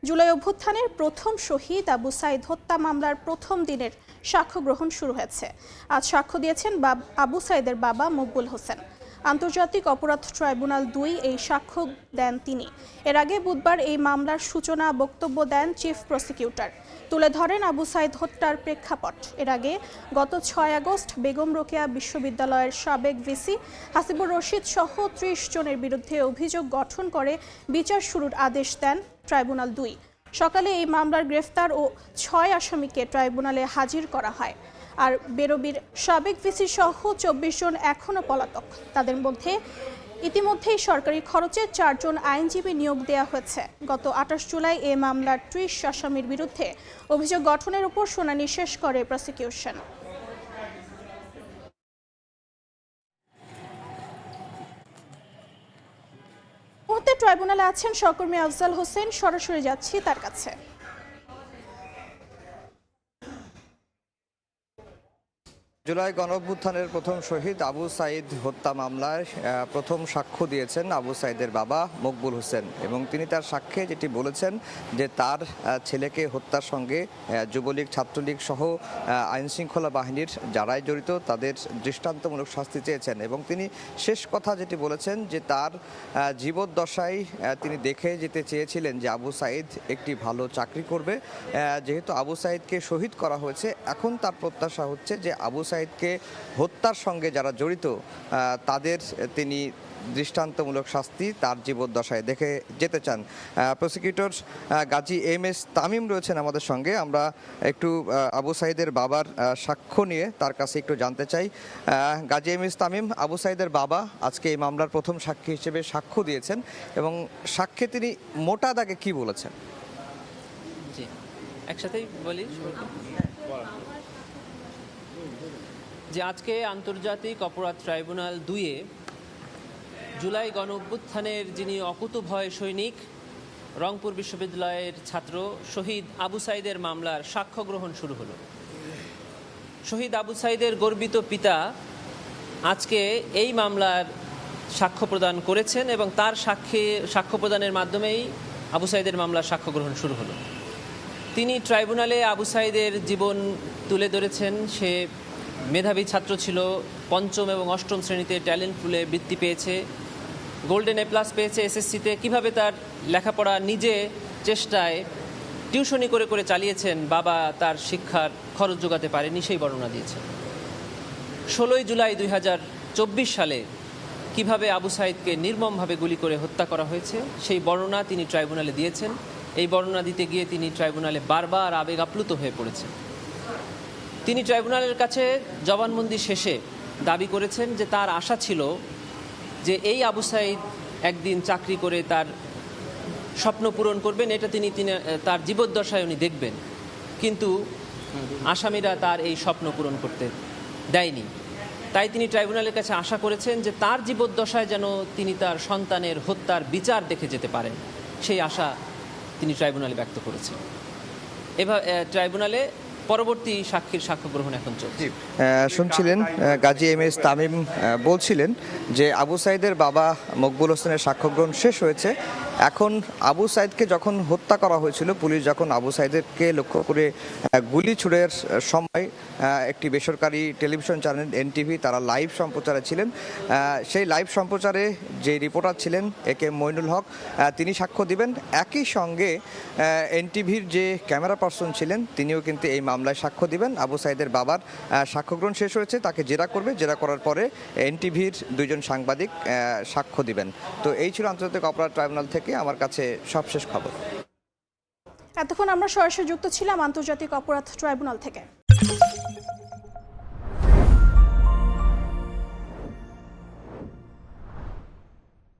জুলাই অভ্যুত্থানের প্রথম শহীদ আবু সাঈদ হত্যা মামলার প্রথম দিনের সাক্ষ্য গ্রহণ শুরু হয়েছে। আজ সাক্ষ্য দিয়েছেন আবু সাঈদের বাবা মকবুল হোসেন। আন্তর্জাতিক অপরাধ ট্রাইব্যুনাল ২ এই সাক্ষ্য দেন তিনি। এর আগে বুধবার এই মামলার সূচনা বক্তব্য দেন চিফ প্রসিকিউটর। তুলে ধরেন আবু সাঈদ হত্যার প্রেক্ষাপট। এর আগে গত ৬ আগস্ট বেগম রোকেয়া বিশ্ববিদ্যালয়ের সাবেক ভিসি হাসিবুর রশিদ সহ ৩০ জনের বিরুদ্ধে অভিযোগ গঠন করে বিচার শুরুর আদেশ দেন ট্রাইব্যুনাল ২। সকালে এই মামলার গ্রেফতার ও ৬ আসামিকে ট্রাইব্যুনালে হাজির করা হয়। আর বেরোবির সাবেক ভিসি সহ ২৪ জন এখনও পলাতক। তাদের মধ্যে ইতিমধ্যেই সরকারি খরচে ৪ জন আইনজীবী নিয়োগ দেওয়া হয়েছে। গত ২৮ জুলাই এ মামলার ৩০ আসামির বিরুদ্ধে অভিযোগ গঠনের উপর শুনানি শেষ করে প্রসিকিউশন। মুহূর্তে ট্রাইব্যুনালে আছেন সহকর্মী আফজাল হোসেন, সরাসরি যাচ্ছি তার কাছে। জুলাই গণঅভ্যুত্থানের প্রথম শহীদ আবু সাঈদ হত্যা মামলায় প্রথম সাক্ষ্য দিয়েছেন আবু সাঈদের বাবা মকবুল হোসেন এবং তিনি তার সাক্ষ্যে যেটি বলেছেন যে তার ছেলেকে হত্যার সঙ্গে যুবলীগ ছাত্রলীগ সহ আইনশৃঙ্খলা বাহিনীর যারাই জড়িত তাদের দৃষ্টান্তমূলক শাস্তি চেয়েছেন এবং তিনি শেষ কথা যেটি বলেছেন যে তার জীবদ্দশায় তিনি দেখে যেতে চেয়েছিলেন যে আবু সাঈদ একটি ভালো চাকরি করবে। যেহেতু আবু সাঈদকে শহীদ করা হয়েছে, এখন তার প্রত্যাশা হচ্ছে যে আবু সাঈদকে হত্যার সঙ্গে যারা জড়িত তাদের তিনি দৃষ্টান্তমূলক শাস্তি তার জীবদ্দশায় দেখে যেতে চান। Prosecutor Gazi M S Tamim রয়েছেন আমাদের সঙ্গে। আমরা একটু আবু সাঈদের বাবার সাক্ষ্য নিয়ে তার কাছে একটু জানতে চাই। গাজী এম এস তামিম, আবু সাঈদের বাবা আজকে এই মামলার প্রথম সাক্ষী হিসেবে সাক্ষ্য দিয়েছেন এবং সাক্ষ্যে তিনি মোটা দাগে কি বলেছেন? জি, একসাথেই বলি যে আজকে আন্তর্জাতিক অপরাধ ট্রাইব্যুনাল ২-এ জুলাই গণঅভ্যুত্থানের যিনি অকুতোভয় সৈনিক, রংপুর বিশ্ববিদ্যালয়ের ছাত্র শহীদ আবু সাঈদের মামলার সাক্ষ্য গ্রহণ শুরু হলো। শহীদ আবু সাঈদের গর্বিত পিতা আজকে এই মামলার সাক্ষ্য প্রদান করেছেন এবং তার সাক্ষ্য প্রদানের মাধ্যমেই আবু সাঈদের মামলার সাক্ষ্য গ্রহণ শুরু হলো। তিনি ট্রাইব্যুনালে আবু সাঈদের জীবন তুলে ধরেছেন। সে মেধাবী ছাত্র ছিল, পঞ্চম এবং অষ্টম শ্রেণীতে ট্যালেন্ট পুলে বৃত্তি পেয়েছে, গোল্ডেন A+ পেয়েছে এসএসসিতে। কিভাবে তার লেখাপড়া নিজে চেষ্টায় টিউশনি করে করে চালিয়েছেন, বাবা তার শিক্ষার খরচ যোগাতে পারেনি, সেই বর্ণনা দিয়েছেন। ১৬ই জুলাই ২০২৪ সালে কিভাবে আবু সাঈদকে নির্মমভাবে গুলি করে হত্যা করা হয়েছে সেই বর্ণনা তিনি ট্রাইব্যুনালে দিয়েছেন। এই বর্ণনা দিতে গিয়ে তিনি ট্রাইব্যুনালে বারবার আবেগ আপ্লুত হয়ে পড়েছেন। তিনি ট্রাইব্যুনালের কাছে জবানবন্দি শেষে দাবি করেছেন যে তার আশা ছিল যে এই আবু সাঈদ একদিন চাকরি করে তার স্বপ্ন পূরণ করবেন, এটা তিনি তার জীবদ্দশায় উনি দেখবেন, কিন্তু আসামিরা তার এই স্বপ্ন পূরণ করতে দেয়নি। তাই তিনি ট্রাইব্যুনালের কাছে আশা করেছেন যে তার জীবদ্দশায় যেন তিনি তার সন্তানের হত্যার বিচার দেখে যেতে পারেন, সেই আশা তিনি ট্রাইব্যুনালে ব্যক্ত করেছেন। এবার ট্রাইব্যুনালে পরবর্তী সাক্ষীর সাক্ষ্য গ্রহণ এখন চলছে। শুনছিলেন গাজী এম এস তামিম বলছিলেন যে আবু সাঈদের বাবা মকবুল হোসেনের সাক্ষ্য গ্রহণ শেষ হয়েছে। এখন আবু সাঈদকে যখন হত্যা করা হয়েছিল, পুলিশ যখন আবু সাঈদকে লক্ষ্য করে গুলি ছুড়ের সময় একটি বেসরকারি টেলিভিশন চ্যানেল NTV তারা লাইভ সম্প্রচারে ছিলেন। সেই লাইভ সম্প্রচারে যে রিপোর্টার ছিলেন AK মইনুল হক, তিনি সাক্ষ্য দিবেন। একই সঙ্গে NTVর যে ক্যামেরা পার্সন ছিলেন তিনিও কিন্তু এই মামলায় সাক্ষ্য দিবেন। আবু সাঈদের বাবার সাক্ষ্য গ্রহণ শেষ হয়েছে, তাকে জেরা করবে, জেরা করার পরে NTVর ২ জন সাংবাদিক সাক্ষ্য দিবেন। তো এই ছিল আন্তর্জাতিক অপরাধ ট্রাইব্যুনাল থেকে আমার কাছে সবশেষ খবর। এতক্ষণ আমরা সরাসরি যুক্ত ছিলাম আন্তর্জাতিক অপরাধ ট্রাইব্যুনাল থেকে।